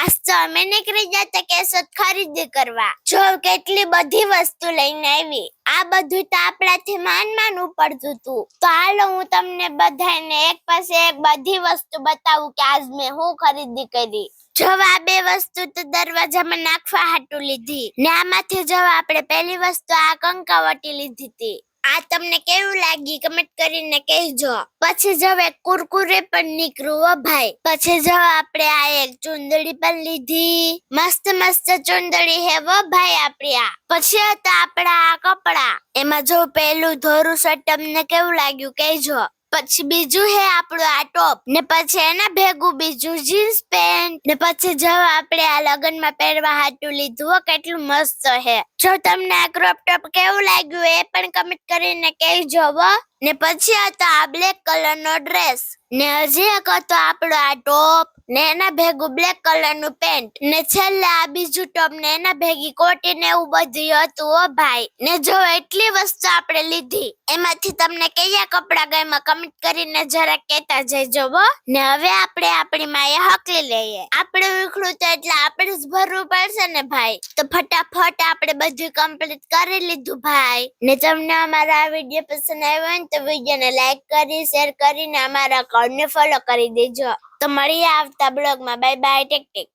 આજ તો અમે નીકળી જતા કેશોદ ખરીદી કરવા. જો કેટલી બધી વસ્તુ લઈને આવી. આ બધું તો આપણાથી માન ઉપડતું હતું. તો હાલો હું તમને બધાને એક પછી એક બધી વસ્તુ બતાવું કે આજ મેં હું ખરીદી કરી. જો આ બે વસ્તુ તો દરવાજામાં નાખવા હાટુ લીધી ને આમાંથી જો આપણે પહેલી વસ્તુ આ કંકાવટી લીધી હતી. આ તમને કેવું લાગી કમેન્ટ કરીને કહેજો. પછી જો એક કુરકુરે પણ નીકળ્યું હો ભાઈ. પછી જો આપણે આ એક ચુંદડી પણ લીધી. મસ્ત મસ્ત ચુંદડી હે વો ભાઈ આપણી આ. પછી હતા આપણા આ કપડા. એમાં જો પહેલું ધોરું શર્ટ તમને કેવું લાગ્યું કહેજો. પછી બીજું હે આપણું આ ટોપ ને પછી એના ભેગું બીજું જીન્સ પેન્ટ ને પછી જો આપણે આ લગનમાં પહેરવા હાટું લીધું કેટલું મસ્ત હે. જો તમને આ ક્રોપ ટોપ કેવું લાગ્યું એ પણ કમેન્ટ કરીને કહેજો હો. ને પછી હતો આ બ્લેક કલર નો ડ્રેસ ને હજી એક હતો આપણો આ ટોપ ને એના ભેગું બ્લેક કલર નું પેન્ટ ને છેલ્લે આ બીજું ટોપ ને એના ભેગી કોટી ને એવું બધું હતું હો ભાઈ. ને જો એટલી વસ્તુ આપણે લીધી એમાંથી તમને કયા કપડા ગમ્યા કમેન્ટ કરીને જરા કહેતા જજો હો. ને હવે આપણે આપણી માએ હકલી લઈએ. આપણે ઉખડું તો એટલે આપણે જ ભરવું પડશે ને ભાઈ. તો ફટાફટ આપણે બધું કમ્પ્લીટ કરી લીધું ભાઈ. ને તમને અમારા આ વિડીયો પસંદ આવ્યો હોય તો વિડીયોને લાઈક કરી શેર કરીને અમારા અકાઉન્ટને ફોલો કરી દેજો. તો મળીએ આવતા બ્લોગમાં. Bye bye, take tech.